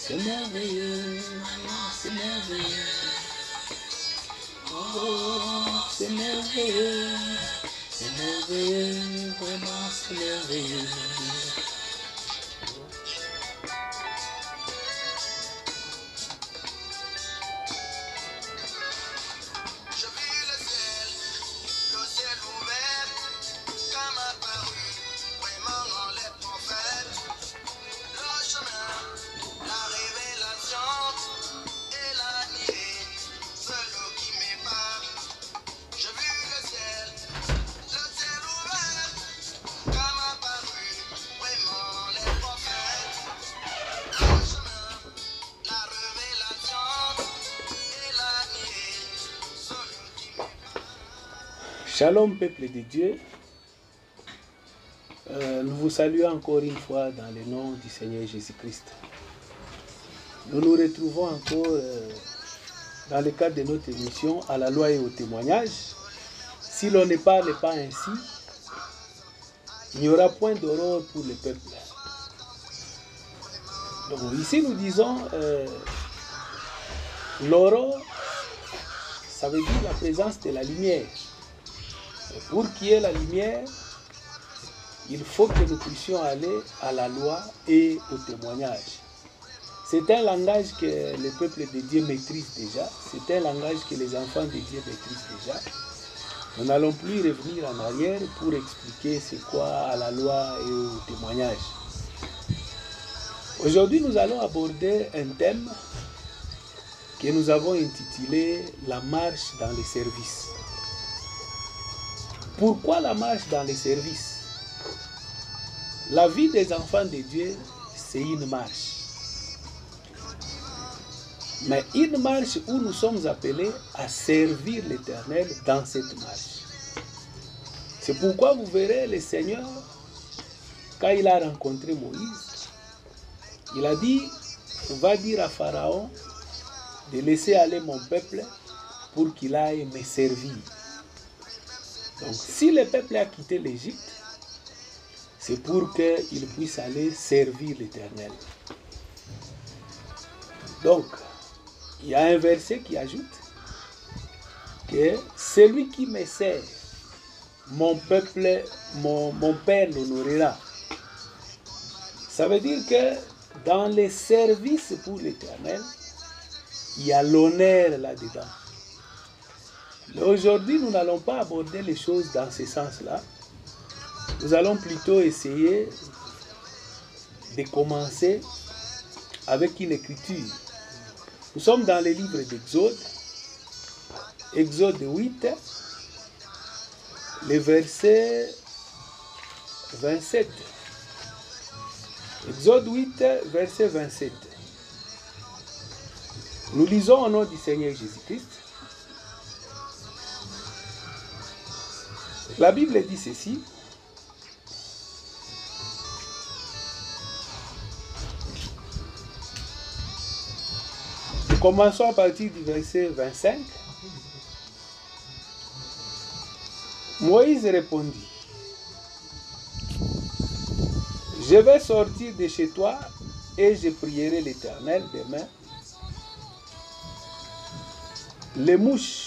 c'est merveilleux, c'est merveilleux. Oh, c'est merveilleux, vraiment c'est merveilleux. Shalom peuple de Dieu, nous vous saluons encore une fois dans le nom du Seigneur Jésus-Christ. Nous nous retrouvons encore dans le cadre de notre émission à la loi et au témoignage. Si l'on ne parle pas ainsi, il n'y aura point d'aurore pour le peuple. Donc ici nous disons l'aurore, ça veut dire la présence de la lumière. Et pour qu'il y ait la lumière, il faut que nous puissions aller à la loi et au témoignage. C'est un langage que le peuple de Dieu maîtrise déjà. C'est un langage que les enfants de Dieu maîtrisent déjà. Nous n'allons plus revenir en arrière pour expliquer c'est quoi à la loi et au témoignage. Aujourd'hui, nous allons aborder un thème que nous avons intitulé « La marche dans les services ». Pourquoi la marche dans les services? La vie des enfants de Dieu, c'est une marche. Mais une marche où nous sommes appelés à servir l'Éternel dans cette marche. C'est pourquoi vous verrez le Seigneur, quand il a rencontré Moïse, il a dit, va dire à Pharaon de laisser aller mon peuple pour qu'il aille me servir. Donc, si le peuple a quitté l'Égypte, c'est pour qu'il puisse aller servir l'Éternel. Donc, il y a un verset qui ajoute que celui qui me sert, mon peuple, mon Père l'honorera. Ça veut dire que dans les services pour l'Éternel, il y a l'honneur là-dedans. Aujourd'hui, nous n'allons pas aborder les choses dans ce sens-là. Nous allons plutôt essayer de commencer avec une écriture. Nous sommes dans le livre d'Exode, Exode 8, le verset 27. Exode 8, verset 27. Nous lisons au nom du Seigneur Jésus-Christ. La Bible dit ceci. Nous commençons à partir du verset 25. Moïse répondit, je vais sortir de chez toi et je prierai l'Éternel demain. Les mouches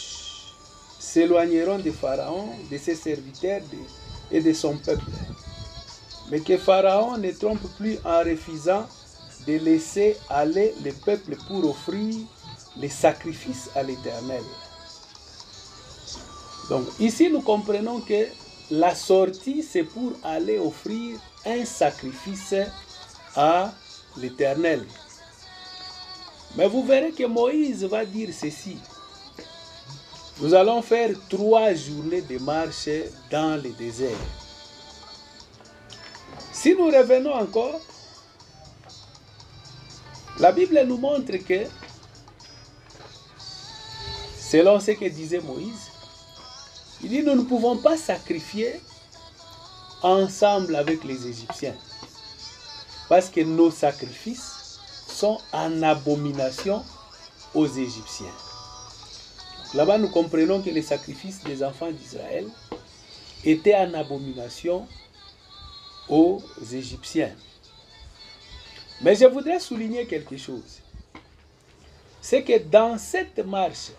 s'éloigneront de Pharaon, de ses serviteurs et de son peuple. Mais que Pharaon ne trompe plus en refusant de laisser aller le peuple pour offrir les sacrifices à l'Éternel. Donc ici nous comprenons que la sortie c'est pour aller offrir un sacrifice à l'Éternel. Mais vous verrez que Moïse va dire ceci. Nous allons faire 3 journées de marche dans le désert. Si nous revenons encore, la Bible nous montre que, selon ce que disait Moïse, il dit nous ne pouvons pas sacrifier ensemble avec les Égyptiens. Parce que nos sacrifices sont en abomination aux Égyptiens. Là-bas, nous comprenons que les sacrifices des enfants d'Israël étaient en abomination aux Égyptiens. Mais je voudrais souligner quelque chose. C'est que dans cette marche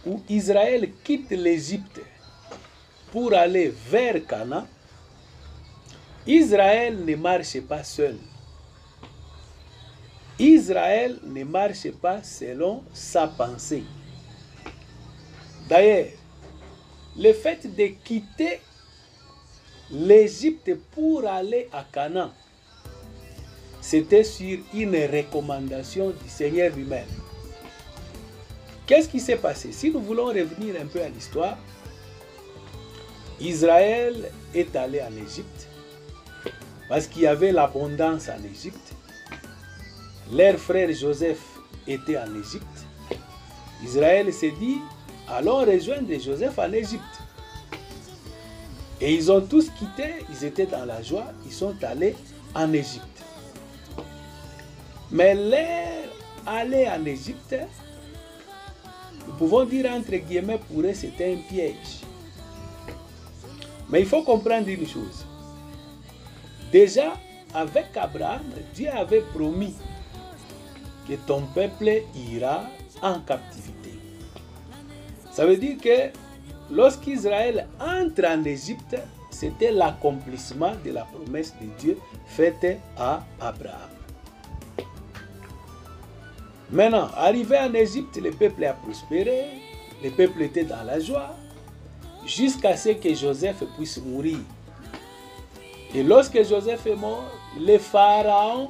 où Israël quitte l'Égypte pour aller vers Canaan, Israël ne marche pas seul. Israël ne marche pas selon sa pensée. D'ailleurs, le fait de quitter l'Égypte pour aller à Canaan, c'était sur une recommandation du Seigneur lui-même. Qu'est-ce qui s'est passé? Si nous voulons revenir un peu à l'histoire, Israël est allé en Égypte parce qu'il y avait l'abondance en Égypte. Leur frère Joseph était en Égypte. Israël s'est dit, allons rejoindre Joseph en Égypte. Et ils ont tous quitté, ils étaient dans la joie, ils sont allés en Égypte. Mais leur aller en Égypte, nous pouvons dire entre guillemets pour eux, c'était un piège. Mais il faut comprendre une chose. Déjà, avec Abraham, Dieu avait promis que ton peuple ira en captivité. Ça veut dire que lorsqu'Israël entre en Égypte, c'était l'accomplissement de la promesse de Dieu faite à Abraham. Maintenant, arrivé en Égypte, le peuple a prospéré, le peuple était dans la joie, jusqu'à ce que Joseph puisse mourir. Et lorsque Joseph est mort, le pharaon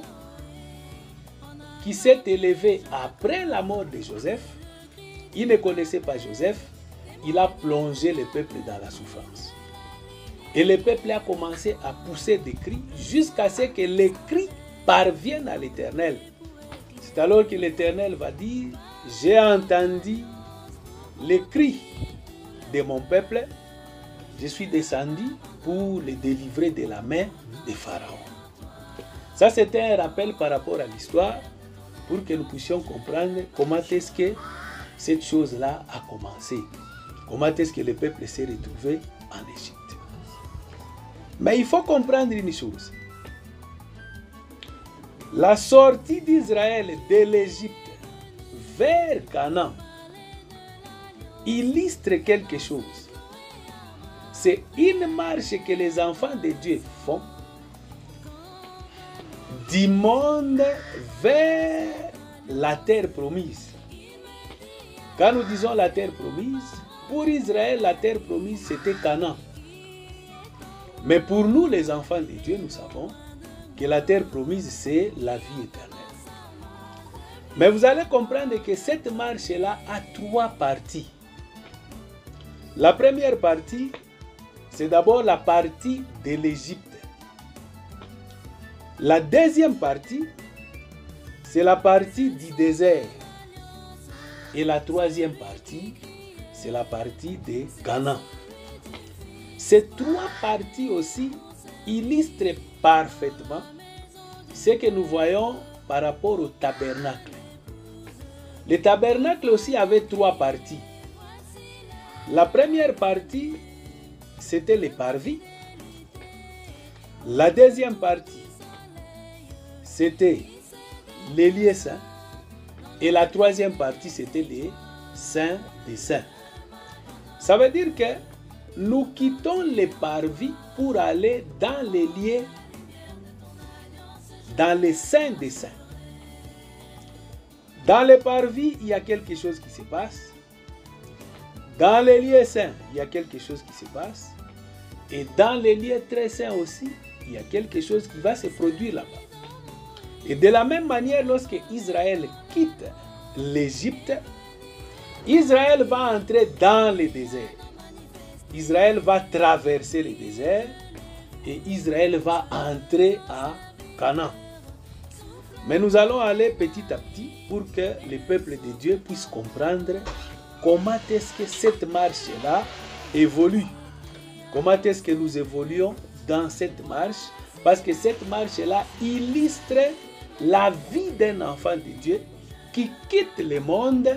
qui s'est élevé après la mort de Joseph, il ne connaissait pas Joseph, il a plongé le peuple dans la souffrance. Et le peuple a commencé à pousser des cris jusqu'à ce que les cris parviennent à l'Éternel. C'est alors que l'Éternel va dire, j'ai entendu les cris de mon peuple, je suis descendu pour les délivrer de la main des pharaons. Ça, c'était un rappel par rapport à l'histoire pour que nous puissions comprendre comment est-ce que cette chose-là a commencé. Comment est-ce que le peuple s'est retrouvé en Égypte. Mais il faut comprendre une chose. La sortie d'Israël de l'Égypte vers Canaan illustre quelque chose. C'est une marche que les enfants de Dieu font du monde vers la terre promise. Quand nous disons la terre promise, pour Israël, la terre promise, c'était Canaan. Mais pour nous, les enfants de Dieu, nous savons que la terre promise, c'est la vie éternelle. Mais vous allez comprendre que cette marche-là a trois parties. La première partie, c'est d'abord la partie de l'Égypte. La deuxième partie, c'est la partie du désert. Et la troisième partie, c'est la partie de Canaan. Ces trois parties aussi illustrent parfaitement ce que nous voyons par rapport au tabernacle. Le tabernacle aussi avait trois parties. La première partie, c'était les parvis. La deuxième partie, c'était les lieux saints. Et la troisième partie, c'était les saints des saints. Ça veut dire que nous quittons les parvis pour aller dans les lieux, dans les saints des saints. Dans les parvis, il y a quelque chose qui se passe. Dans les lieux saints, il y a quelque chose qui se passe. Et dans les lieux très saints aussi, il y a quelque chose qui va se produire là-bas. Et de la même manière, lorsque Israël quitte l'Égypte, Israël va entrer dans le désert. Israël va traverser le désert et Israël va entrer à Canaan. Mais nous allons aller petit à petit pour que le peuple de Dieu puisse comprendre comment est-ce que cette marche-là évolue. Comment est-ce que nous évoluons dans cette marche? Parce que cette marche-là illustre la vie d'un enfant de Dieu qui quitte le monde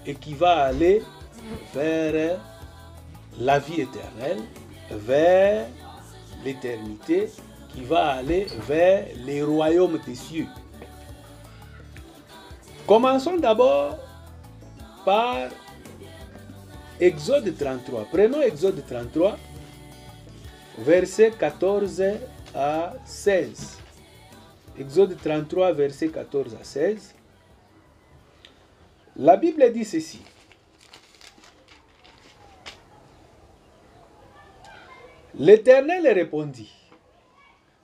et qui va aller vers la vie éternelle, vers l'éternité qui va aller vers les royaumes des cieux. Commençons d'abord par Exode 33. Prenons Exode 33, versets 14 à 16. Exode 33, versets 14 à 16. La Bible dit ceci. L'Éternel répondit,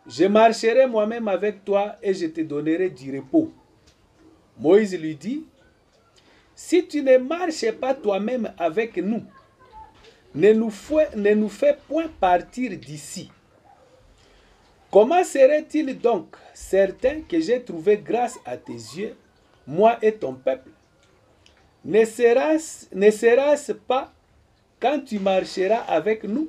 je marcherai moi-même avec toi et je te donnerai du repos. Moïse lui dit, si tu ne marches pas toi-même avec nous, ne nous fais point partir d'ici. Comment serait-il donc certain que j'ai trouvé grâce à tes yeux, moi et ton peuple? Ne sera-ce pas quand tu marcheras avec nous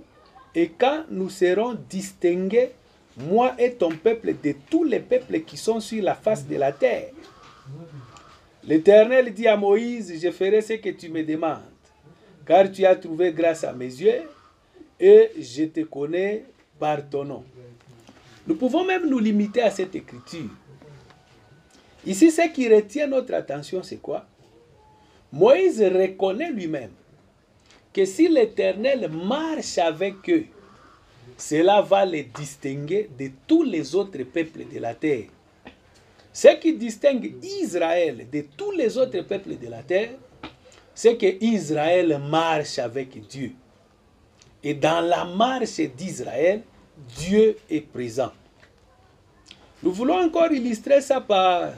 et quand nous serons distingués, moi et ton peuple, de tous les peuples qui sont sur la face de la terre? L'Éternel dit à Moïse, je ferai ce que tu me demandes, car tu as trouvé grâce à mes yeux et je te connais par ton nom. Nous pouvons même nous limiter à cette écriture. Ici, ce qui retient notre attention, c'est quoi? Moïse reconnaît lui-même que si l'Éternel marche avec eux, cela va les distinguer de tous les autres peuples de la terre. Ce qui distingue Israël de tous les autres peuples de la terre, c'est que Israël marche avec Dieu. Et dans la marche d'Israël, Dieu est présent. Nous voulons encore illustrer ça par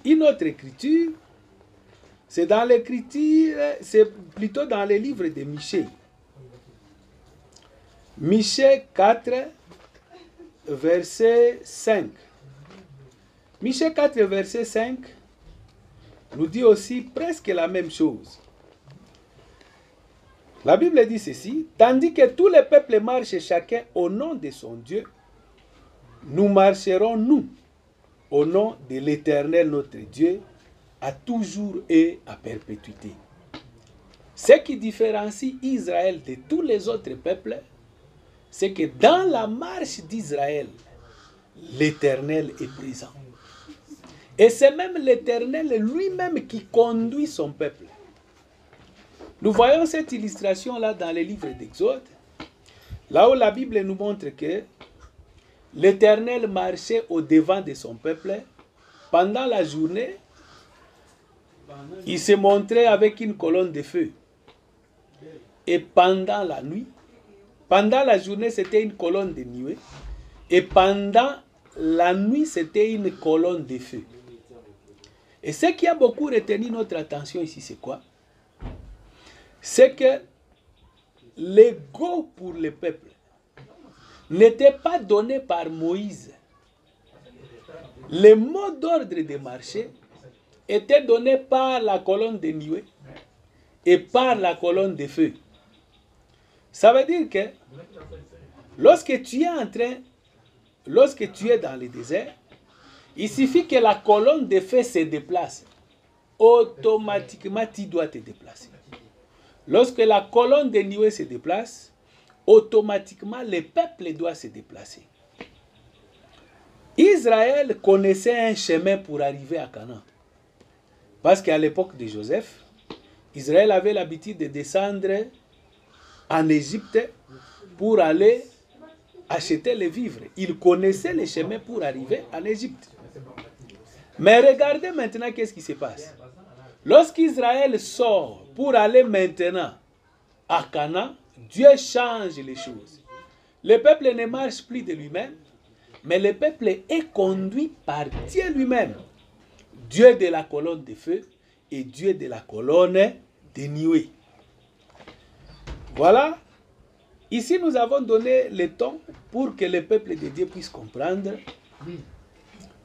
une autre écriture. C'est dans l'écriture, c'est plutôt dans les livres de Michée. Michée 4, verset 5. Michée 4, verset 5 nous dit aussi presque la même chose. La Bible dit ceci, tandis que tous les peuples marchent chacun au nom de son Dieu, nous marcherons, nous, au nom de l'Éternel notre Dieu, à toujours et à perpétuité. Ce qui différencie Israël de tous les autres peuples, c'est que dans la marche d'Israël, l'Éternel est présent. Et c'est même l'Éternel lui-même qui conduit son peuple. Nous voyons cette illustration-là dans les livres d'Exode, là où la Bible nous montre que l'Éternel marchait au-devant de son peuple. Pendant la journée, il se montrait avec une colonne de feu. Et pendant la nuit, pendant la journée, c'était une colonne de nuée. Et pendant la nuit, c'était une colonne de feu. Et ce qui a beaucoup retenu notre attention ici, c'est quoi? C'est que l'ego pour le peuple n'était pas donné par Moïse. Le mot d'ordre de marcher était donné par la colonne de nuée et par la colonne de feu. Ça veut dire que lorsque tu es dans le désert, il suffit que la colonne de feu se déplace. Automatiquement, tu dois te déplacer. Lorsque la colonne de nuée se déplace, automatiquement, le peuple doit se déplacer. Israël connaissait un chemin pour arriver à Canaan. Parce qu'à l'époque de Joseph, Israël avait l'habitude de descendre en Égypte pour aller acheter les vivres. Il connaissait le chemin pour arriver en Égypte. Mais regardez maintenant qu'est-ce qui se passe. Lorsqu'Israël sort pour aller maintenant à Canaan, Dieu change les choses. Le peuple ne marche plus de lui-même, mais le peuple est conduit par Dieu lui-même. Dieu de la colonne de feu et Dieu de la colonne de nuée. Voilà. Ici, nous avons donné le ton pour que le peuple de Dieu puisse comprendre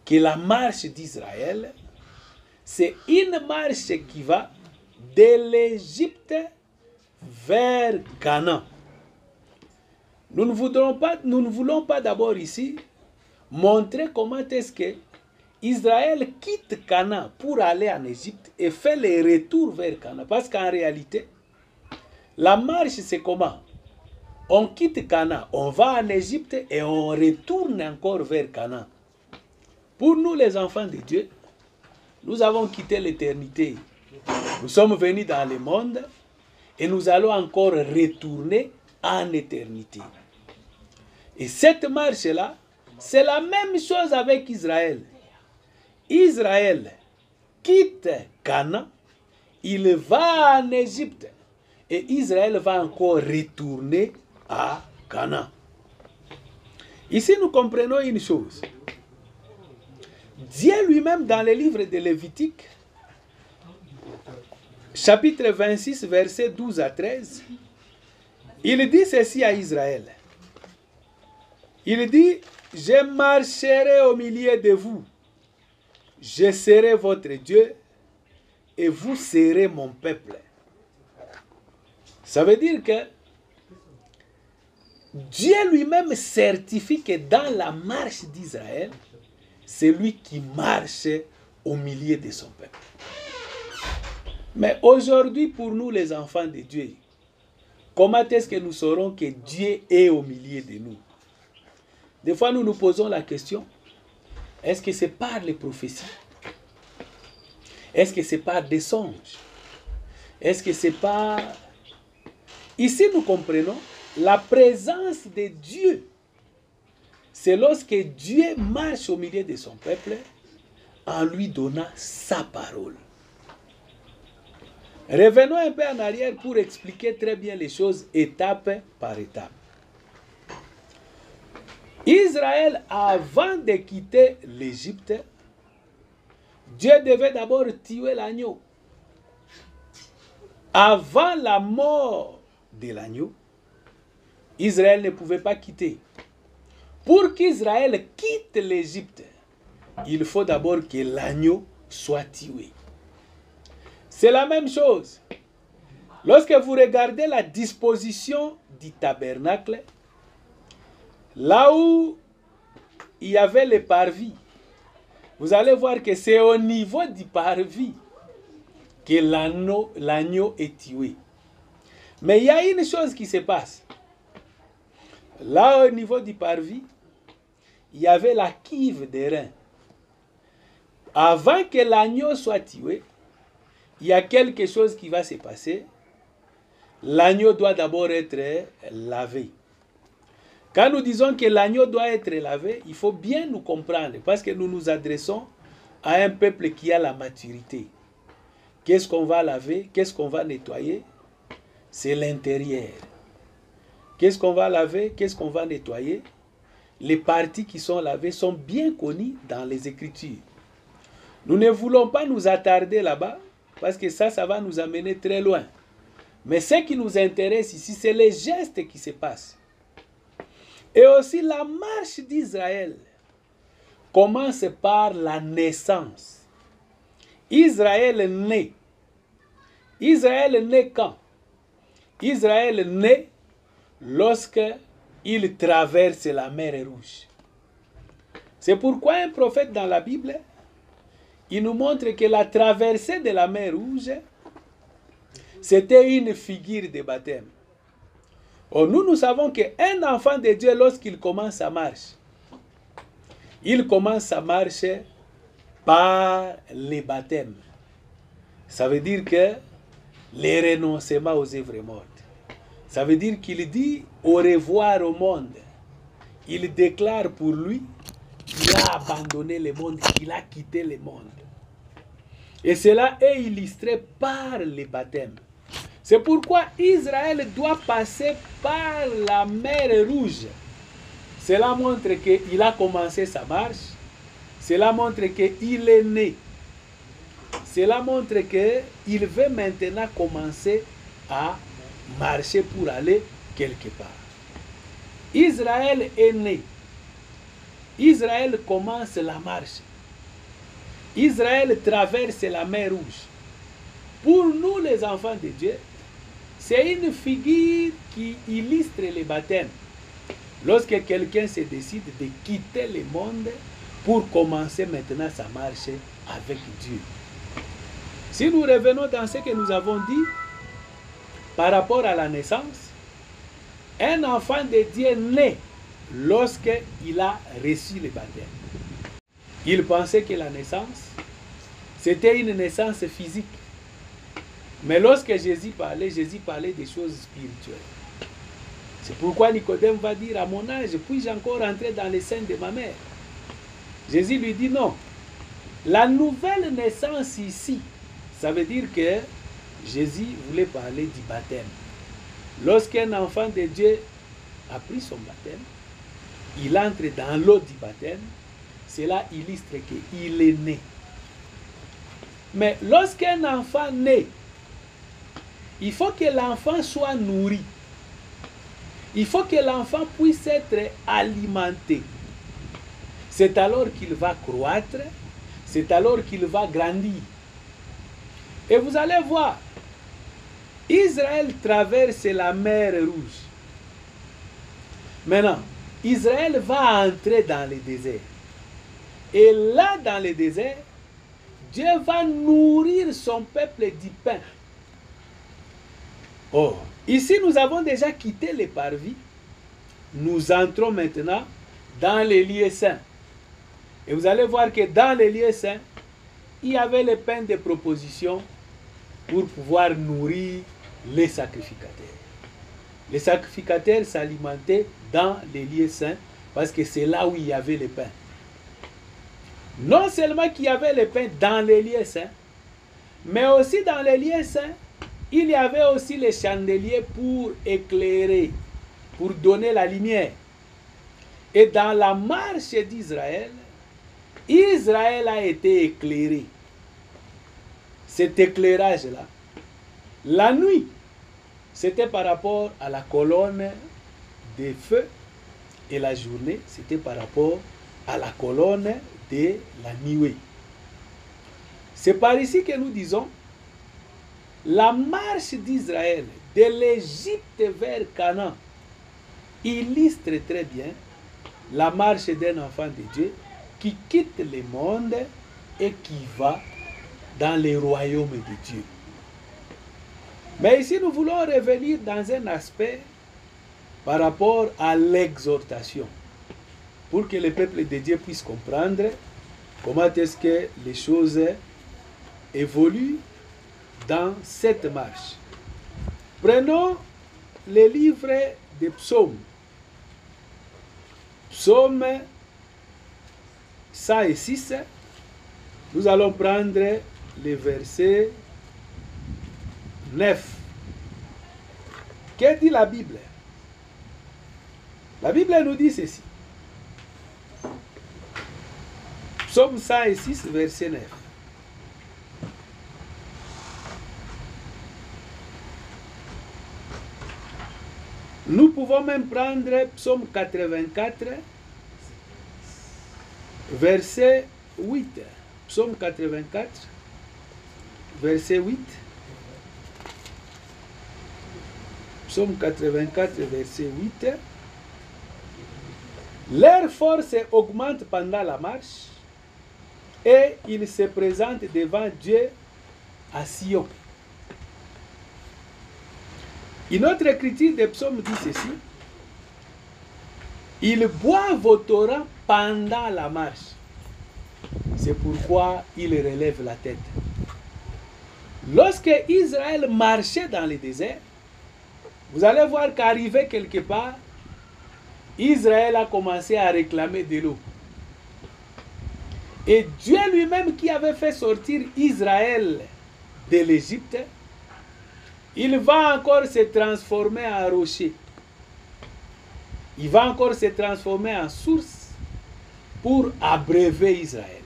que la marche d'Israël, c'est une marche qui va de l'Égypte vers Canaan. Nous ne voulons pas d'abord ici montrer comment est-ce que Israël quitte Canaan pour aller en Égypte et fait le retour vers Canaan. Parce qu'en réalité, la marche, c'est comment? On quitte Canaan, on va en Égypte et on retourne encore vers Canaan. Pour nous, les enfants de Dieu, nous avons quitté l'éternité. Nous sommes venus dans le monde et nous allons encore retourner en éternité. Et cette marche-là, c'est la même chose avec Israël. Israël quitte Canaan, il va en Égypte et Israël va encore retourner à Canaan. Ici, nous comprenons une chose. Dieu lui-même, dans le livre de Lévitique, chapitre 26, versets 12 à 13, il dit ceci à Israël. Il dit, « Je marcherai au milieu de vous, je serai votre Dieu, et vous serez mon peuple. » Ça veut dire que Dieu lui-même certifie que dans la marche d'Israël, c'est lui qui marche au milieu de son peuple. Mais aujourd'hui, pour nous les enfants de Dieu, comment est-ce que nous saurons que Dieu est au milieu de nous? Des fois, nous nous posons la question, est-ce que c'est par les prophéties? Est-ce que c'est par des songes? Est-ce que c'est par... Ici, nous comprenons la présence de Dieu. C'est lorsque Dieu marche au milieu de son peuple en lui donnant sa parole. Revenons un peu en arrière pour expliquer très bien les choses étape par étape. Israël, avant de quitter l'Égypte, Dieu devait d'abord tuer l'agneau. Avant la mort de l'agneau, Israël ne pouvait pas quitter. Pour qu'Israël quitte l'Égypte, il faut d'abord que l'agneau soit tué. C'est la même chose. Lorsque vous regardez la disposition du tabernacle, là où il y avait les parvis, vous allez voir que c'est au niveau du parvis que l'agneau est tué. Mais il y a une chose qui se passe. Là, au niveau du parvis, il y avait la cuve des reins. Avant que l'agneau soit tué, il y a quelque chose qui va se passer. L'agneau doit d'abord être lavé. Quand nous disons que l'agneau doit être lavé, il faut bien nous comprendre, parce que nous nous adressons à un peuple qui a la maturité. Qu'est-ce qu'on va laver? Qu'est-ce qu'on va nettoyer? C'est l'intérieur. Qu'est-ce qu'on va laver? Qu'est-ce qu'on va nettoyer? Les parties qui sont lavées sont bien connues dans les Écritures. Nous ne voulons pas nous attarder là-bas, parce que ça va nous amener très loin. Mais ce qui nous intéresse ici, c'est les gestes qui se passent. Et aussi la marche d'Israël commence par la naissance. Israël naît. Israël naît quand? Israël naît lorsque il traverse la mer Rouge. C'est pourquoi un prophète dans la Bible, il nous montre que la traversée de la mer Rouge, c'était une figure de baptême. Or, nous savons qu'un enfant de Dieu, lorsqu'il commence sa marche, il commence sa marche par les baptêmes. Ça veut dire que les renoncements aux œuvres mortes. Ça veut dire qu'il dit au revoir au monde. Il déclare pour lui qu'il a abandonné le monde, qu'il a quitté le monde. Et cela est illustré par les baptêmes. C'est pourquoi Israël doit passer par la mer Rouge. Cela montre qu'il a commencé sa marche. Cela montre qu'il est né. Cela montre qu'il veut maintenant commencer à marcher pour aller quelque part. Israël est né. Israël commence la marche. Israël traverse la mer Rouge. Pour nous les enfants de Dieu, c'est une figure qui illustre les baptêmes. Lorsque quelqu'un se décide de quitter le monde pour commencer maintenant sa marche avec Dieu. Si nous revenons dans ce que nous avons dit par rapport à la naissance, un enfant de Dieu naît lorsqu'il a reçu le baptême. Il pensait que la naissance, c'était une naissance physique. Mais lorsque Jésus parlait des choses spirituelles. C'est pourquoi Nicodème va dire, à mon âge, puis-je encore entrer dans les seins de ma mère? Jésus lui dit non. La nouvelle naissance ici, ça veut dire que Jésus voulait parler du baptême. Lorsqu'un enfant de Dieu a pris son baptême, il entre dans l'eau du baptême, cela illustre qu'il est né. Mais lorsqu'un enfant naît, il faut que l'enfant soit nourri. Il faut que l'enfant puisse être alimenté. C'est alors qu'il va croître, c'est alors qu'il va grandir. Et vous allez voir, Israël traverse la mer Rouge. Maintenant, Israël va entrer dans le désert. Et là, dans le désert, Dieu va nourrir son peuple du pain. Oh, ici nous avons déjà quitté les parvis. Nous entrons maintenant dans les lieux saints. Et vous allez voir que dans les lieux saints, il y avait le pain de proposition pour pouvoir nourrir les sacrificateurs. Les sacrificateurs s'alimentaient dans les lieux saints parce que c'est là où il y avait le pain. Non seulement qu'il y avait le pain dans les lieux saints, mais aussi dans les lieux saints, il y avait aussi les chandeliers pour éclairer, pour donner la lumière. Et dans la marche d'Israël, Israël a été éclairé. Cet éclairage-là, la nuit, c'était par rapport à la colonne des feux, et la journée, c'était par rapport à la colonne de la nuée. C'est par ici que nous disons, la marche d'Israël de l'Égypte vers Canaan illustre très bien la marche d'un enfant de Dieu qui quitte le monde et qui va dans le royaume de Dieu. Mais ici, nous voulons revenir dans un aspect par rapport à l'exhortation, pour que le peuple de Dieu puisse comprendre comment est-ce que les choses évoluent dans cette marche. Prenons le livre des psaumes. Psaume 106, nous allons prendre le verset 9. Que dit la Bible? La Bible nous dit ceci. Psaume 106, verset 9. Nous pouvons même prendre Psaume 84, verset 8. Psaume 84, verset 8. Psaume 84, verset 8. Leur force augmente pendant la marche et ils se présentent devant Dieu à Sion. Une autre écriture des psaumes dit ceci. Ils boivent au torrent pendant la marche. C'est pourquoi ils relèvent la tête. Lorsque Israël marchait dans le désert, vous allez voir qu'arrivé quelque part, Israël a commencé à réclamer de l'eau. Et Dieu lui-même qui avait fait sortir Israël de l'Égypte, il va encore se transformer en rocher. Il va encore se transformer en source pour abreuver Israël.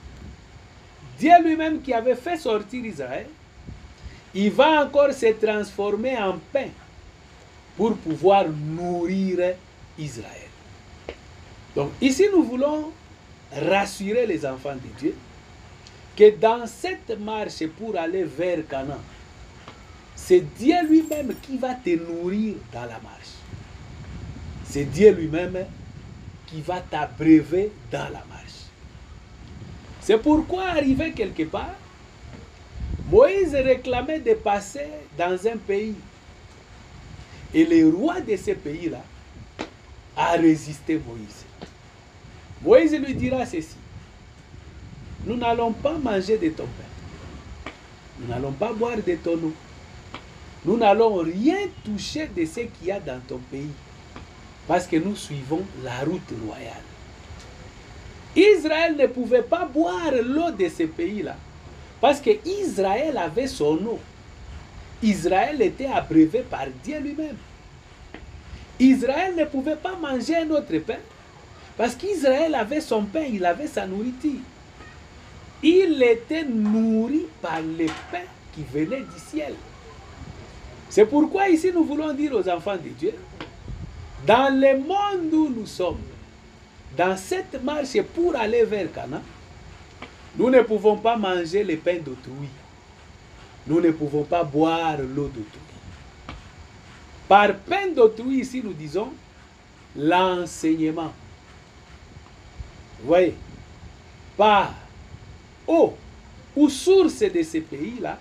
Dieu lui-même qui avait fait sortir Israël, il va encore se transformer en pain pour pouvoir nourrir Israël. Donc ici nous voulons rassurer les enfants de Dieu que dans cette marche pour aller vers Canaan, c'est Dieu lui-même qui va te nourrir dans la marche. C'est Dieu lui-même qui va t'abreuver dans la marche. C'est pourquoi, arrivé quelque part, Moïse réclamait de passer dans un pays. Et le roi de ce pays-là à résister Moïse. Moïse lui dira ceci: nous n'allons pas manger de ton pain, nous n'allons pas boire de ton eau, nous n'allons rien toucher de ce qu'il y a dans ton pays, parce que nous suivons la route royale. Israël ne pouvait pas boire l'eau de ce pays-là, parce que Israël avait son eau. Israël était abreuvé par Dieu lui-même. Israël ne pouvait pas manger un autre pain, parce qu'Israël avait son pain, il avait sa nourriture. Il était nourri par le pain qui venait du ciel. C'est pourquoi ici nous voulons dire aux enfants de Dieu, dans le monde où nous sommes, dans cette marche pour aller vers Canaan, nous ne pouvons pas manger le pain d'autrui. Nous ne pouvons pas boire l'eau d'autrui. Par pain d'autrui, ici nous disons l'enseignement. Vous voyez, par eau ou source de ces pays-là,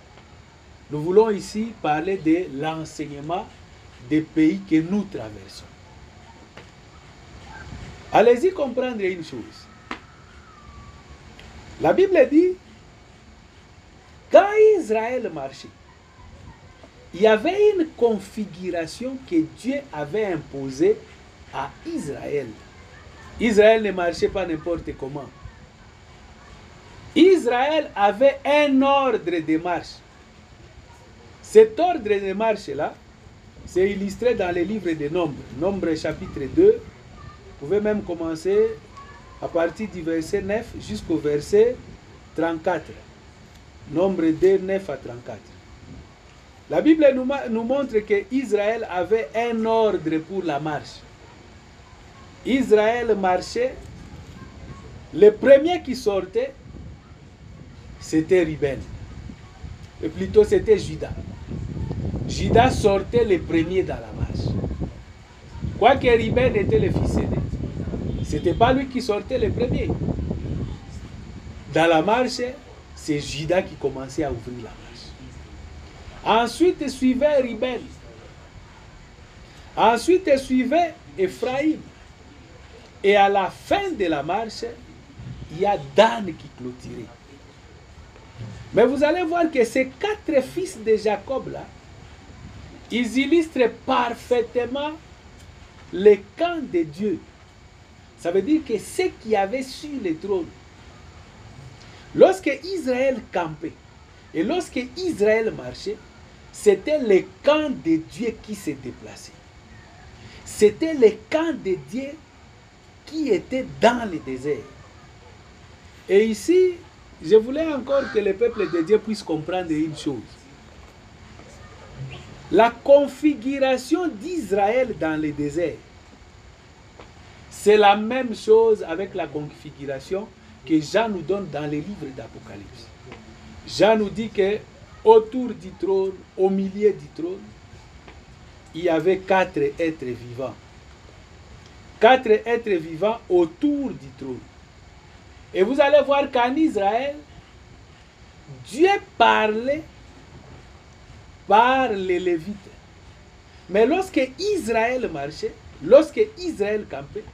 nous voulons ici parler de l'enseignement des pays que nous traversons. Allez-y comprendre une chose. La Bible dit, quand Israël marchait, il y avait une configuration que Dieu avait imposée à Israël. Israël ne marchait pas n'importe comment. Israël avait un ordre de marche. Cet ordre de marche-là, c'est illustré dans le livre des Nombres. Nombres chapitre 2. Vous pouvez même commencer à partir du verset 9 jusqu'au verset 34. Nombre 2, 9 à 34. La Bible nous montre que Israël avait un ordre pour la marche. Israël marchait. Le premier qui sortait, c'était Ruben. Et plutôt, c'était Judas. Judas sortait le premier dans la marche. Quoique Ruben était le fils aîné, ce n'était pas lui qui sortait le premier. Dans la marche, c'est Judas qui commençait à ouvrir la marche. Ensuite suivait Ruben. Ensuite suivait Ephraïm. Et à la fin de la marche, il y a Dan qui clôturait. Mais vous allez voir que ces 4 fils de Jacob là, ils illustrent parfaitement le camp de Dieu. Ça veut dire que ceux qui avaient sur le trône, lorsque Israël campait et lorsque Israël marchait, c'était le camp de Dieu qui se déplaçait. C'était le camp de Dieu qui était dans le désert. Et ici, je voulais encore que le peuple de Dieu puisse comprendre une chose. La configuration d'Israël dans le désert, c'est la même chose avec la configuration que Jean nous donne dans les livres d'Apocalypse. Jean nous dit que autour du trône, au milieu du trône, il y avait 4 êtres vivants. 4 êtres vivants autour du trône. Et vous allez voir qu'en Israël, Dieu parlait par les Lévites. Mais lorsque Israël marchait, lorsque Israël campait,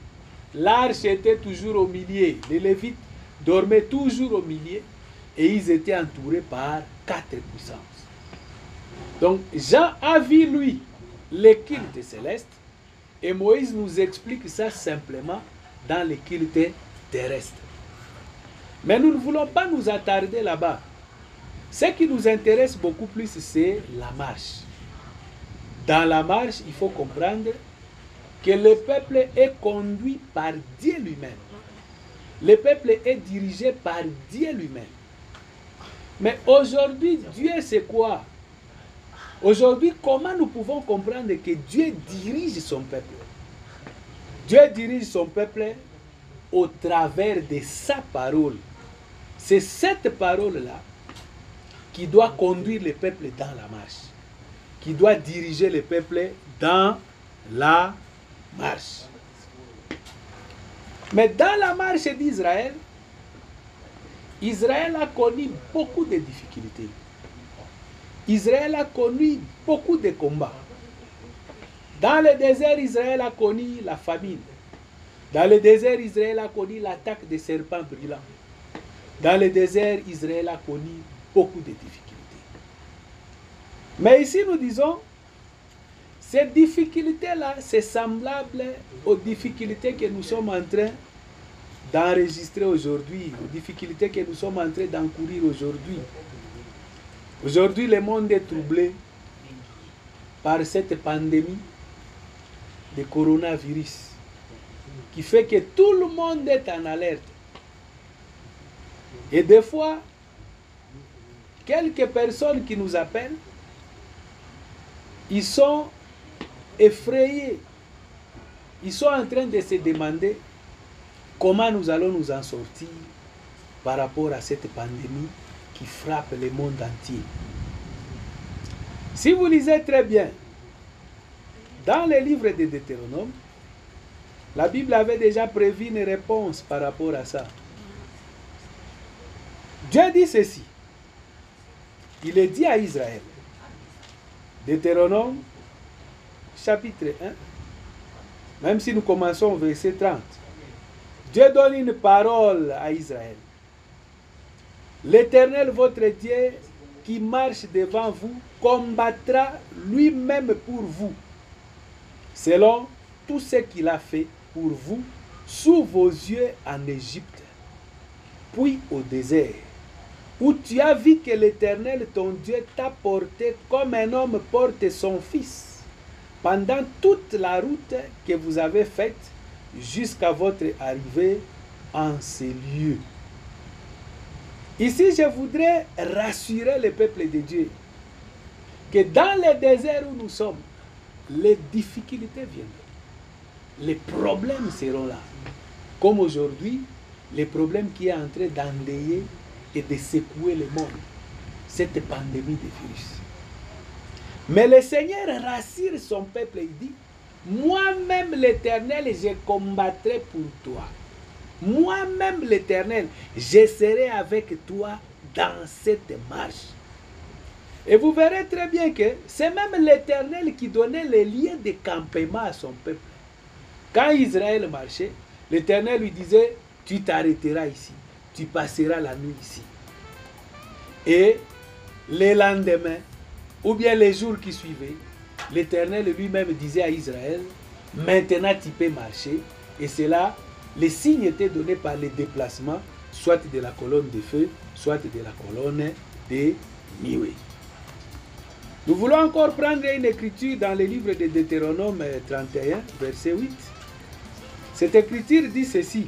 l'arche était toujours au milieu. Les Lévites dormaient toujours au milieu et ils étaient entourés par 4 puissances. Donc Jean a vu, lui, le culte céleste et Moïse nous explique ça simplement dans le culte terrestre. Mais nous ne voulons pas nous attarder là-bas. Ce qui nous intéresse beaucoup plus, c'est la marche. Dans la marche, il faut comprendre que le peuple est conduit par Dieu lui-même. Le peuple est dirigé par Dieu lui-même. Mais aujourd'hui, Dieu c'est quoi? Aujourd'hui, comment nous pouvons comprendre que Dieu dirige son peuple? Dieu dirige son peuple au travers de sa parole. C'est cette parole-là qui doit conduire le peuple dans la marche, qui doit diriger le peuple dans la marche. Mais dans la marche d'Israël, Israël a connu beaucoup de difficultés. Israël a connu beaucoup de combats. Dans le désert, Israël a connu la famine. Dans le désert, Israël a connu l'attaque des serpents brûlants. Dans le désert, Israël a connu beaucoup de difficultés. Mais ici, nous disons, ces difficultés-là, c'est semblable aux difficultés que nous sommes en train d'enregistrer aujourd'hui, aux difficultés que nous sommes en train d'encourir aujourd'hui. Aujourd'hui, le monde est troublé par cette pandémie de coronavirus qui fait que tout le monde est en alerte. Et des fois, quelques personnes qui nous appellent, ils sont effrayés. Ils sont en train de se demander comment nous allons nous en sortir par rapport à cette pandémie qui frappe le monde entier. Si vous lisez très bien, dans le livre de Deutéronome, la Bible avait déjà prévu une réponse par rapport à ça. Dieu dit ceci. Il est dit à Israël. Deutéronome, chapitre 1, même si nous commençons au verset 30. Dieu donne une parole à Israël. L'Éternel, votre Dieu, qui marche devant vous, combattra lui-même pour vous, selon tout ce qu'il a fait pour vous, sous vos yeux en Égypte, puis au désert, où tu as vu que l'Éternel, ton Dieu, t'a porté comme un homme porte son fils, pendant toute la route que vous avez faite, jusqu'à votre arrivée en ces lieux. Ici, je voudrais rassurer le peuple de Dieu que dans le désert où nous sommes, les difficultés viendront. Les problèmes seront là. Comme aujourd'hui, les problèmes qui est en train d'endayer et de secouer le monde. Cette pandémie de virus. Mais le Seigneur rassure son peuple et dit, moi-même l'Éternel, je combattrai pour toi. Moi-même l'Éternel, je serai avec toi dans cette marche. Et vous verrez très bien que c'est même l'Éternel qui donnait les liens de campement à son peuple. Quand Israël marchait, l'Éternel lui disait, tu t'arrêteras ici, tu passeras la nuit ici. Et le lendemain, ou bien les jours qui suivaient, l'Éternel lui-même disait à Israël, maintenant tu peux marcher. Et c'est là, les signes étaient donnés par les déplacements, soit de la colonne de feu, soit de la colonne de nuée. Nous voulons encore prendre une écriture dans le livre de Deutéronome 31, verset 8. Cette écriture dit ceci.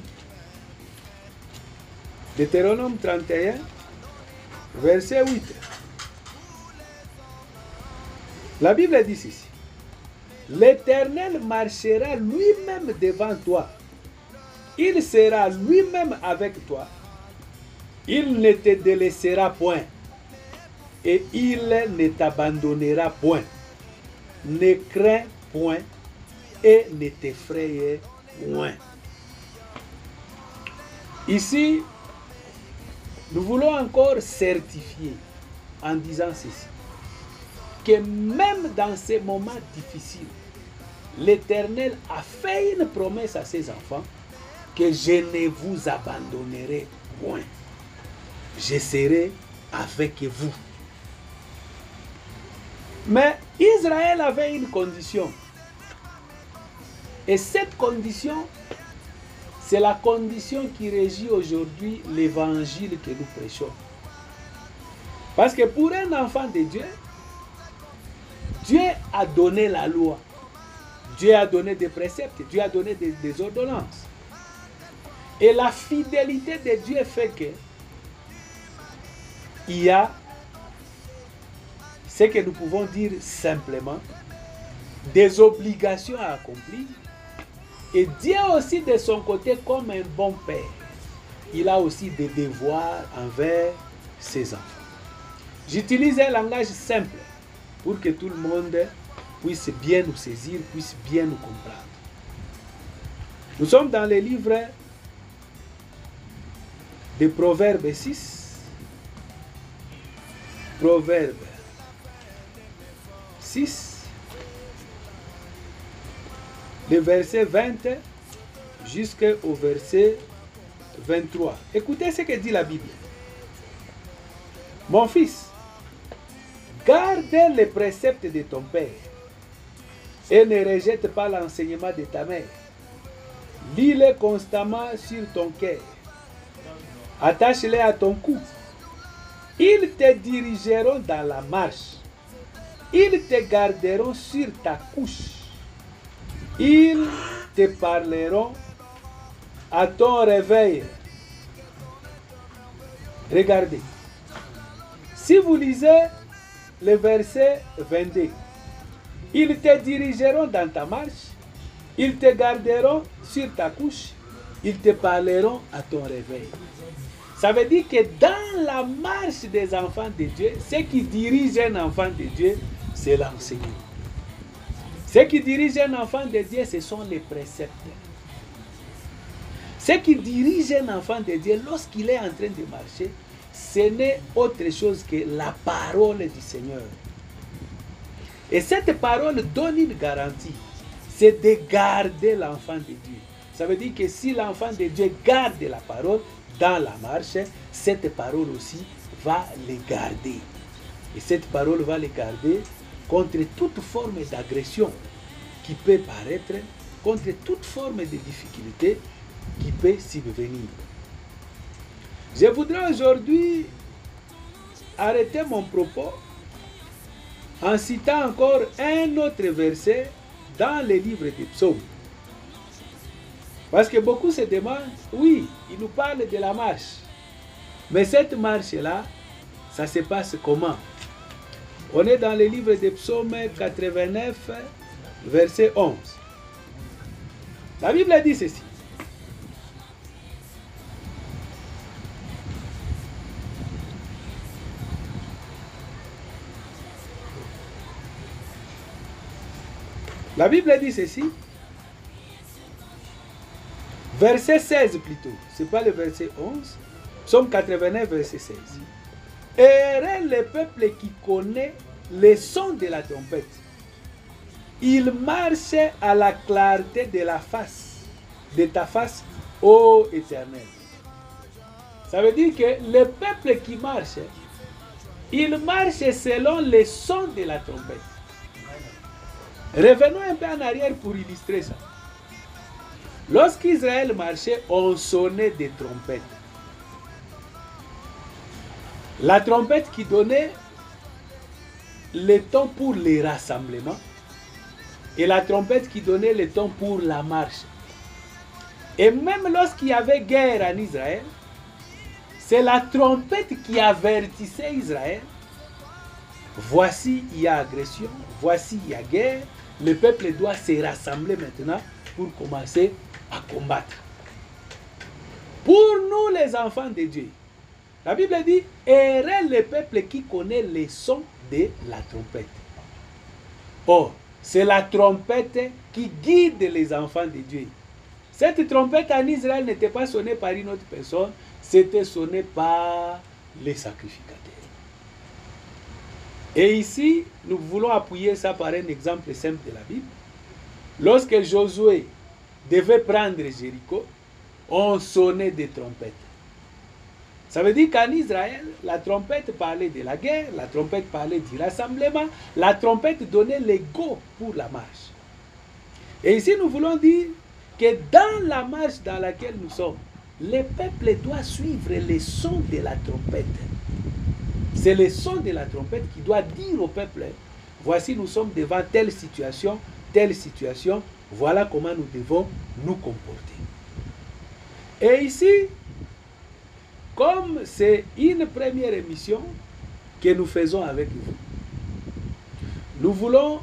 Deutéronome 31, verset 8. La Bible dit ceci. L'Éternel marchera lui-même devant toi. Il sera lui-même avec toi. Il ne te délaissera point. Et il ne t'abandonnera point. Ne crains point et ne t'effraie point. Ici, nous voulons encore certifier en disant ceci, que même dans ces moments difficiles, l'Éternel a fait une promesse à ses enfants, que je ne vous abandonnerai point. Je serai avec vous. Mais Israël avait une condition. Et cette condition, c'est la condition qui régit aujourd'hui l'évangile que nous prêchons. Parce que pour un enfant de Dieu, Dieu a donné la loi. Dieu a donné des préceptes. Dieu a donné des ordonnances. Et la fidélité de Dieu fait que il y a ce que nous pouvons dire simplement des obligations à accomplir. Et Dieu aussi de son côté, comme un bon père, il a aussi des devoirs envers ses enfants. J'utilise un langage simple pour que tout le monde puisse bien nous saisir, puisse bien nous comprendre. Nous sommes dans le livre de Proverbes 6. Proverbes 6, le verset 20 jusqu'au verset 23. Écoutez ce que dit la Bible. Mon fils, garde les préceptes de ton père et ne rejette pas l'enseignement de ta mère. Lis-les constamment sur ton cœur. Attache-les à ton cou. Ils te dirigeront dans la marche. Ils te garderont sur ta couche. Ils te parleront à ton réveil. Regardez. Si vous lisez le verset 22, ils te dirigeront dans ta marche, ils te garderont sur ta couche, ils te parleront à ton réveil. Ça veut dire que dans la marche des enfants de Dieu, ce qui dirige un enfant de Dieu, c'est l'enseignement. Ce qui dirige un enfant de Dieu, ce sont les préceptes. Ce qui dirige un enfant de Dieu lorsqu'il est en train de marcher, ce n'est autre chose que la parole du Seigneur. Et cette parole donne une garantie, c'est de garder l'enfant de Dieu. Ça veut dire que si l'enfant de Dieu garde la parole dans la marche, cette parole aussi va les garder. Et cette parole va les garder contre toute forme d'agression qui peut paraître, contre toute forme de difficulté qui peut subvenir. Je voudrais aujourd'hui arrêter mon propos en citant encore un autre verset dans le livre des psaumes. Parce que beaucoup se demandent, oui, il nous parle de la marche. Mais cette marche-là, ça se passe comment? On est dans le livre des psaumes 89, verset 11. La Bible dit ceci. La Bible dit ceci. Verset 16 plutôt. Ce n'est pas le verset 11. Psaume 89, verset 16. Heureux le peuple qui connaît le son de la trompette. Il marche à la clarté de ta face, ô Éternel. Ça veut dire que le peuple qui marche, il marche selon le son de la trompette. Revenons un peu en arrière pour illustrer ça. Lorsqu'Israël marchait, on sonnait des trompettes. La trompette qui donnait le ton pour les rassemblements et la trompette qui donnait le ton pour la marche. Et même lorsqu'il y avait guerre en Israël, c'est la trompette qui avertissait Israël. Voici, il y a agression, voici, il y a guerre. Le peuple doit se rassembler maintenant pour commencer à combattre. Pour nous, les enfants de Dieu, la Bible dit, heureux le peuple qui connaît les sons de la trompette. Or, c'est la trompette qui guide les enfants de Dieu. Cette trompette en Israël n'était pas sonnée par une autre personne, c'était sonné par les sacrificateurs. Et ici, nous voulons appuyer ça par un exemple simple de la Bible. Lorsque Josué devait prendre Jéricho, on sonnait des trompettes. Ça veut dire qu'en Israël, la trompette parlait de la guerre, la trompette parlait du rassemblement, la trompette donnait le go pour la marche. Et ici, nous voulons dire que dans la marche dans laquelle nous sommes, le peuple doit suivre les sons de la trompette. C'est le son de la trompette qui doit dire au peuple, voici nous sommes devant telle situation, voilà comment nous devons nous comporter. Et ici, comme c'est une première émission que nous faisons avec vous, nous voulons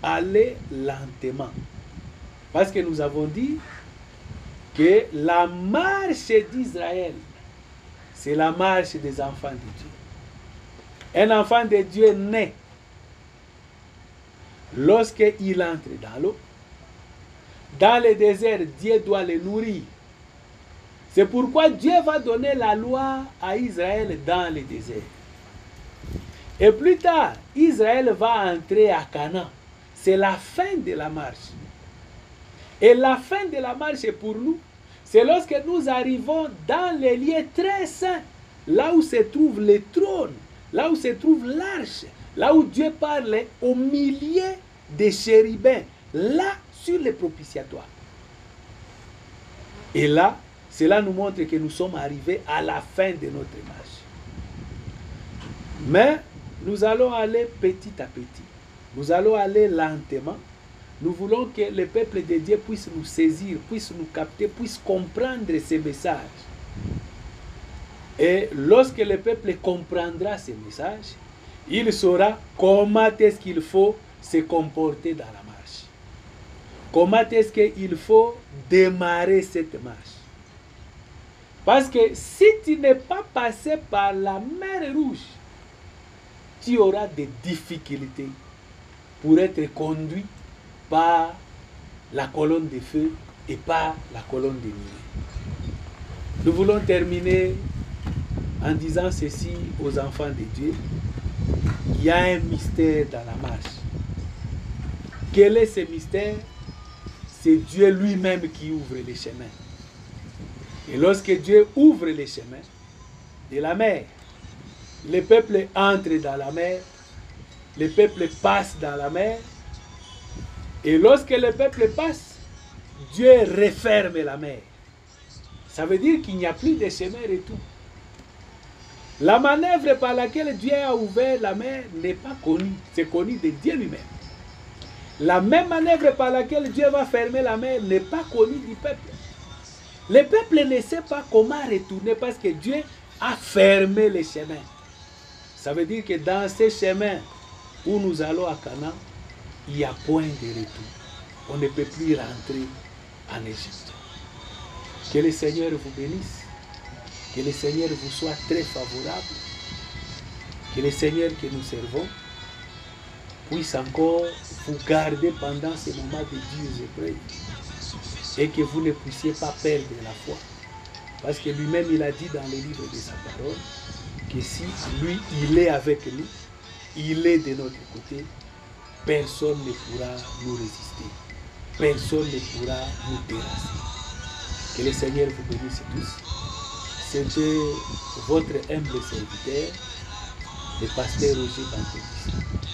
aller lentement. Parce que nous avons dit que la marche d'Israël, c'est la marche des enfants de Dieu. Un enfant de Dieu naît lorsqu'il entre dans l'eau. Dans le désert, Dieu doit le nourrir. C'est pourquoi Dieu va donner la loi à Israël dans le désert. Et plus tard, Israël va entrer à Canaan. C'est la fin de la marche. Et la fin de la marche pour nous, c'est lorsque nous arrivons dans les lieux très saints, là où se trouve le trône, là où se trouve l'arche, là où Dieu parle au milieu des chérubins, là sur le propitiatoire. Et là, cela nous montre que nous sommes arrivés à la fin de notre marche. Mais nous allons aller petit à petit. Nous allons aller lentement. Nous voulons que le peuple de Dieu puisse nous saisir, puisse nous capter, puisse comprendre ces messages. Et lorsque le peuple comprendra ces messages, il saura comment est-ce qu'il faut se comporter dans la marche. Comment est-ce qu'il faut démarrer cette marche. Parce que si tu n'es pas passé par la mer Rouge, tu auras des difficultés pour être conduit par la colonne de feu et par la colonne de nuée. Nous voulons terminer en disant ceci aux enfants de Dieu. Il y a un mystère dans la marche. Quel est ce mystère? C'est Dieu lui-même qui ouvre les chemins. Et lorsque Dieu ouvre les chemins de la mer, le peuple entre dans la mer, le peuple passe dans la mer, et lorsque le peuple passe, Dieu referme la mer. Ça veut dire qu'il n'y a plus de chemin retour. La manœuvre par laquelle Dieu a ouvert la mer n'est pas connue, c'est connu de Dieu lui-même. La même manœuvre par laquelle Dieu va fermer la mer n'est pas connue du peuple. Le peuple ne sait pas comment retourner parce que Dieu a fermé les chemins. Ça veut dire que dans ces chemins où nous allons à Canaan, il n'y a point de retour. On ne peut plus rentrer en Égypte. Que le Seigneur vous bénisse. Que le Seigneur vous soit très favorable. Que le Seigneur que nous servons puisse encore vous garder pendant ces moments de dures épreuves. Et que vous ne puissiez pas perdre la foi. Parce que lui-même, il a dit dans les livres de sa parole que si lui, il est avec nous, il est de notre côté, personne ne pourra nous résister. Personne ne pourra nous terrasser. Que le Seigneur vous bénisse tous. C'était votre humble serviteur, le pasteur Roger Bantéliste.